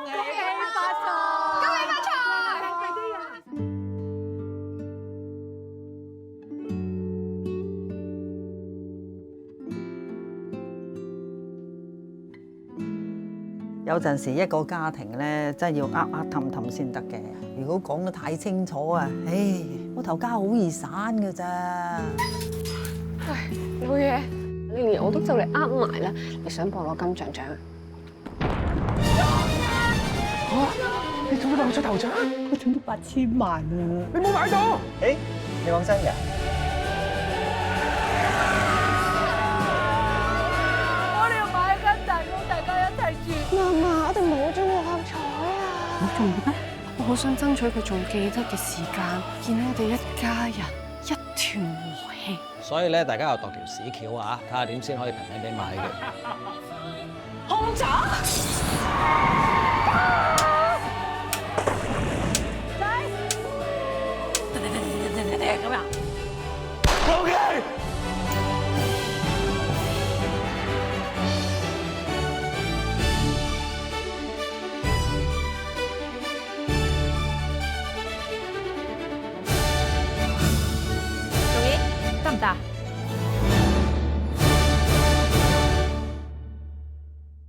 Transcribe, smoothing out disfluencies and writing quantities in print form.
喜發財，恭喜發財！有陣時一個家庭咧，真係要氹氹先得嘅。如果講得太清楚啊，唉，嗰頭家好易散㗎咋。喂，老爺，你連我都就嚟呃埋啦，你想幫我攞金像獎？你做乜漏咗頭獎？我中咗8000萬啊！你冇買到？誒，你講真㗎？我哋要買一間大屋，大家一齊住。媽媽，我哋冇中六合彩啊！冇中咩？我好想爭取佢仲記得嘅時間，見到我哋一家人一團和氣。所以咧，大家又度條屎橋啊，睇下點先可以平平地買嘅。紅茶。咁樣。OK。容姨，得唔得？